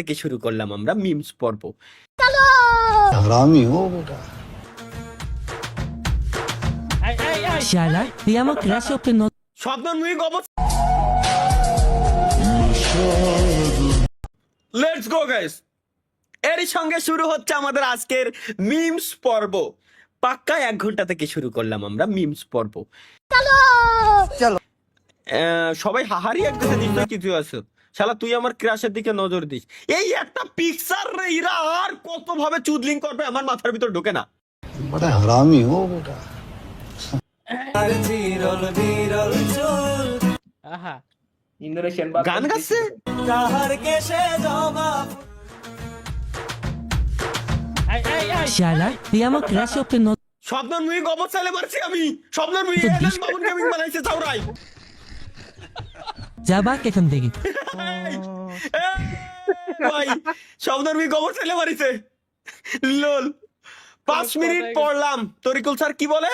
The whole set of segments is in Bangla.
থেকে শুরু করলাম আমরা মিমস পর্ব। हरामी हो बेटा। Shala, abbiamo creato per non... স্বপ্ন মুই গবর লেটস গো গাইস। এরই সঙ্গে শুরু হচ্ছে আমাদের আজকের মিমস পর্ব। পাক্কা 1 ঘন্টা থেকে শুরু করলাম আমরা মিমস পর্ব। সবাই হাহারি একদিকে নিশ্চয় কিছু আছে। শালা তুই আমার ক্রাশের দিকে নজর দিস। এই একটা পিকচার রে এরা আর কত ভাবে চুদলিং করবে আমার মাথার ভিতর ঢোকে না। बड़ा हरामी हो बेटा। ইন্দোনেশিয়ান গান গাচ্ছে Shala, abbiamo creato per non... স্বপ্ন মুই গবর চাইলে মারছি আমি। স্বপ্ন মুই এডেন বাবুন গেমিং বানাইছে চাউরাই। Jabba che candeghi. ভাই স্বপ্ন মুই গবর চাইলে মারিছে লোল। 5 মিনিট পড়লাম। তরিকুল স্যার কি বলে?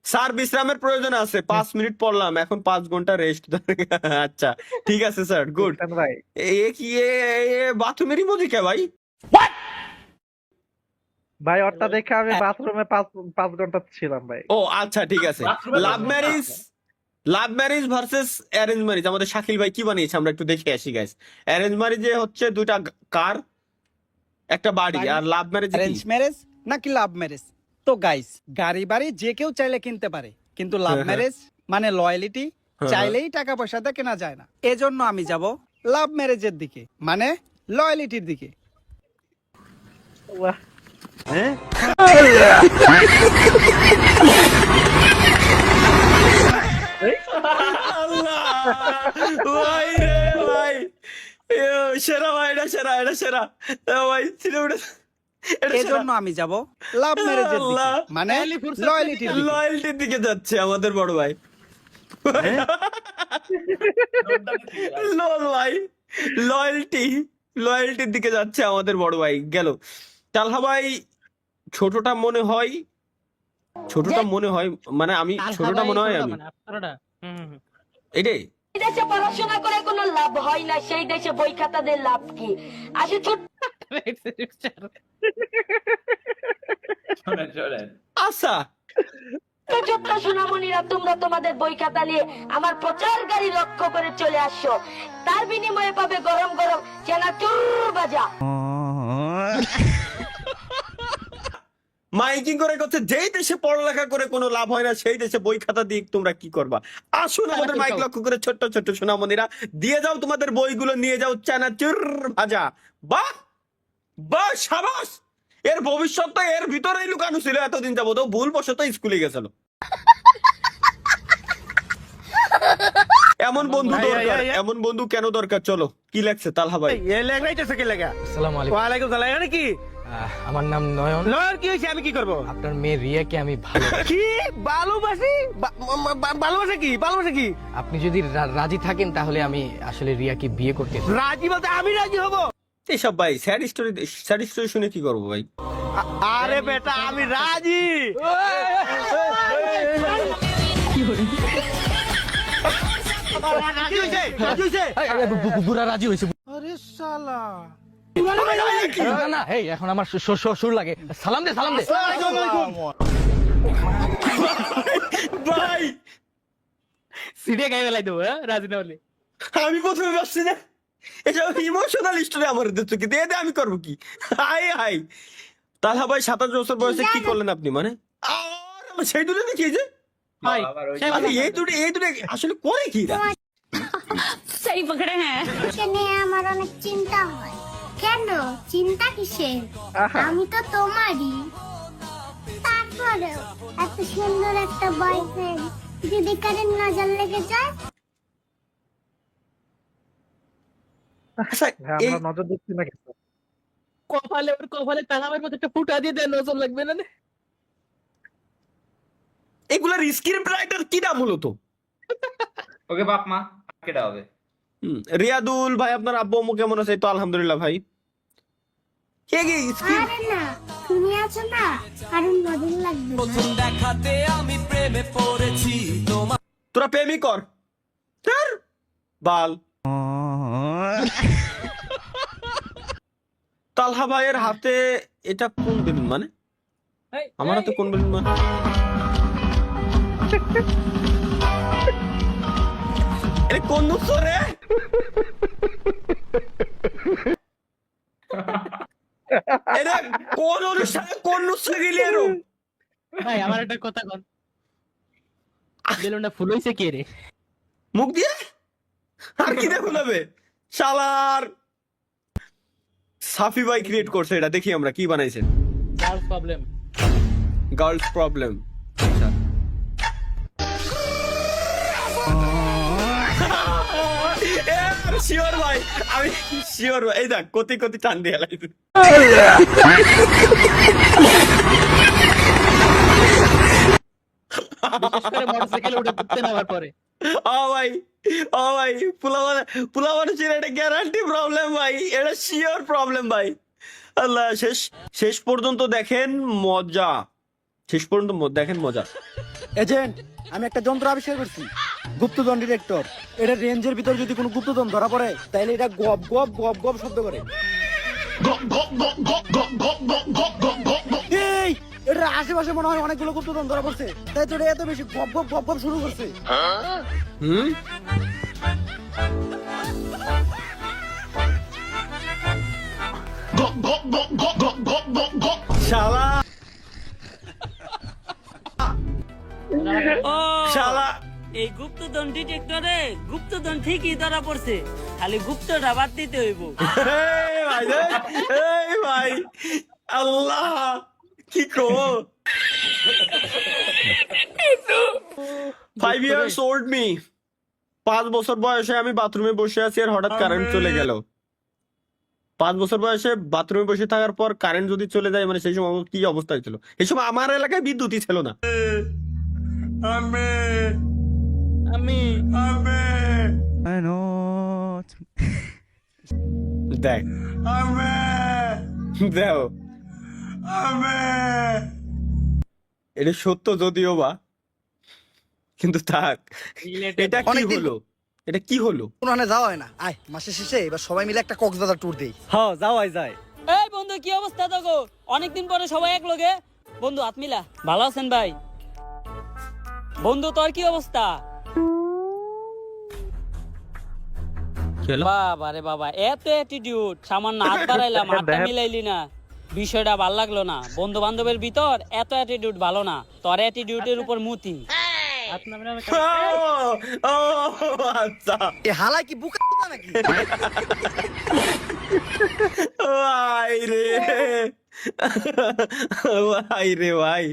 স্যার বিশ্রামের প্রয়োজন আছে। 5 মিনিট পড়লাম, এখন 5 ঘন্টা রেস্ট। আচ্ছা ঠিক আছে স্যার, গুড। ভাই এ কি এ বাথরুমের ইমোজি কে ভাই? ভাই ওরটা দেখে আমি বাথরুমে 5 ঘন্টা ছিলাম ভাই। ও আচ্ছা ঠিক আছে। Love marriage versus arrange marriage আমাদের শাকিল ভাই কি বানিয়েছে আমরা একটু দেখে আসি গাইস। অ্যারেঞ্জ ম্যারেজে হচ্ছে 2টা কার একটা বাড়ি, আর লাভ ম্যারেজ অ্যারেঞ্জ ম্যারেজ নাকি লাভ ম্যারেজ? তো গাইস, গাড়ি বাড়ি যে কেউ চাইলে কিনতে পারে, কিন্তু লাভ ম্যারেজ মানে লয়ালিটি চাইলেই টাকা পয়সাতে কেনা যায় না। এজন্য আমি যাব লাভ ম্যারেজের দিকে, মানে লয়ালিটির দিকে। বাহ, ভাই রে ভাই, সেরা ভাই, এটা সেরা, এটা সেরা ভাই। এজন্য আমি যাব লাভ ম্যারেজের দিকে, মানে লয়ালিটির দিকে। লয়্যালটির দিকে যাচ্ছে আমাদের বড় ভাই। লল ভাই, লয়্যালটির দিকে যাচ্ছে আমাদের বড় ভাই। গেল তালহা ভাই। ছোটটা মনে হয় মানে আমি ছোটটা মনে হয় আমি এটাই। দেশে পড়াশোনা করে কোনো লাভ হয় না, সেই দেশে বই খাতাদের লাভ কি? আসে ছোট আচ্ছা ছোট্ট সোনামণিরা, তোমরা তোমাদের বই খাতা নিয়ে আমার প্রচার গাড়ি লক্ষ্য করে চলে আসছো। তার বিনিময়ে পাবে গরম গরম চেনাচুর ভাজা। মাইকিং করে করছে যেই দেশে পড়ালেখা করে কোনো লাভ হয় না সেই দেশে বই খাতা দিয়ে তোমরা কি করবা? আসুন আমাদের মাইক লক্ষ্য করে ছোট্ট ছোট্ট সোনামণিরা দিয়ে যাও তোমাদের বইগুলো, নিয়ে যাও চানাচুর ভাজা। বাহ বাহ, সাবাস। এর ভবিষ্যৎটা এর ভিতরেই লুকানো ছিল এতদিন যাবত, ভুল বশত স্কুলে গেছিল। এমন বন্ধু দরকার, এমন বন্ধু কেন দরকার? চলো কি লাগছে তালহা ভাই? ওয়ালাইকুম সালাম। কি আমার নাম নয়ন। নয়ন, কি হয়েছে? আমি কি করব? আপনার মেয়ে রিয়াকে আমি ভালো... কি ভালোবাসি? ভালোবাসা কি? ভালোবাসা কি? আপনি যদি রাজি থাকেন তাহলে আমি আসলে রিয়াকে বিয়ে করতে চাই। রাজি বলতে আমি রাজি হব? এসব ভাই স্যাড স্টোরি শুনে কি করবো ভাই? আরে বেটা, আমি রাজি। বুড়া রাজি হয়েছে। আরে শালা, না এই এখন আমার সুর লাগে। সালাম দে, সালাম দে। ভাই সিডিয়া গায়ে বেলাই দেবো, রাজি না হলে। আমি প্রথমে ভাবছি না এসব ইমোশনাল স্টোরি আমার চোখে দিয়ে দে, আমি করবো কি? হাই হাই তালহা ভাই 27 বছর বয়সে কি করলেন আপনি? মানে আর আমার সেই দুটো দেখিয়েছে ভাই এই দুটো আসলে করে কি? সেই পকড়ে হ্যাঁ। নিয়ে আমার অনেক চিন্তা হয়। কেন চিন্তা কিসের? আমি তো তোমারই। তারপরেও এত সুন্দর একটা বয়ফ্রেন্ড যদি কারেন্ট নজর লেগে যায়। আচ্ছা, এই আমরা নজর দিচ্ছি না কিছু। কপালে তালামের মধ্যে একটা ফুটা দিয়ে দেন, নজর লাগবে না। এগুলার স্ক্রিপ্ট রাইটার কিনা মূলত? ওকে বাপ মা কেটা হবে। রিয়াদুল ভাই, আপনার আব্বু আম্মু কেমন আছে? তো আলহামদুলিল্লাহ ভাই। কে কে স্ক্রিপ্ট? আরে না, তুমি আছো না, কারণ নজর লাগবে না। তোরা প্রেমই কর বাল। তালহা ভাইয়ের হাতে এটা কোন বেলুন মানে? আমার হাতে কোন বেলুন মানে? এটা কোন নুসো রে? এটা কোন অনুষ্ঠানে কোন নুসো গেলি এরম? ভাই আমার একটা কথা কন, বেলুনটা ফুল হইছে কে রে? মুখ দিয়ে? আর কি দেখুন হবে? শালার সাফি ভাই ক্রিয়েট করছে এটা, দেখি আমরা কি বানাইছেন। Girls problem. Girls problem. Sure ভাই, আমি শিওর ভাই। এই দেখ কতি কতি টান দিয়ে লাগবে। বিশেষ করে মোটরসাইকেলে উঠে ঘুরতে নেওয়ার পরে। ও ভাই, ও ভাই, পোলা মানুষের এটা গ্যারান্টি প্রবলেম ভাই, এটা শিওর প্রবলেম ভাই। আল্লাহ, শেষ পর্যন্ত দেখেন মজা, শেষ পর্যন্ত দেখেন মজা। এজেন্ট, আমি একটা যন্ত্র আবিষ্কার করছি, গুপ্তধন ডিটেক্টর। এটা রেঞ্জের ভিতর যদি কোনো গুপ্তধন ধরা পড়ে তাহলে এটা গপ গপ গপ গপ শব্দ করে। এই, এটার আশেপাশে মনে হয় অনেকগুলো গুপ্তধন ধরা পড়ছে, তাই তো এটা এত বেশি গপ গপ গপ গপ শুরু করছে। হুম, শালা শালা এই গুপ্তধন ডিটেক্টরে গুপ্তধন ঠিকই ধরা পড়ছে, খালি গুপ্তটা বাদ দিতে হইব। এই ভাই, এই ভাই, আল্লাহ কি কো। 5 years old me, 5 বছর বয়সে আমি বাথরুমে বসে আছি আর হঠাৎ কারেন্ট চলে গেল। 5 বছর বয়সে বাথরুমে বসে থাকার পর কারেন্ট যদি চলে যায়, মানে সেই সময় আমার কি অবস্থা ছিল? এই সময় আমার এলাকায় বিদ্যুৎই ছিল না। আমি দেখ, দেও, এটা সত্য যদিও বা, কিন্তু থাক। এটা কি হলো? এটা কি হলো? কোনখানে যাওয়া হয় না। আয়, মাসের শেষে এবার সবাই মিলে একটা কক্সবাজার ট্যুর দেই। হ্যাঁ, যাওয়াই যায়। এই বন্ধু, কি অবস্থা তোগো? অনেকদিন পরে সবাই এক লগে। বন্ধু আতমিলা, ভালো আছেন ভাই? বন্ধু তোর কি অবস্থা? বাবা রে বাবা, এত অ্যাটিটিউড! সামান্য হাত বাড়াইলাম, হাতটা মিলাইলি না, বিষয়টা ভাল লাগলো না। বন্ধু বান্ধবের ভিতর এত অ্যাটিটিউড ভালো না, তোর অ্যাটিটিউডের উপর মুতি। ও আচ্ছা, এ হালাই কি বুকা নাকি? ভাই রে, ভাই রে ভাই।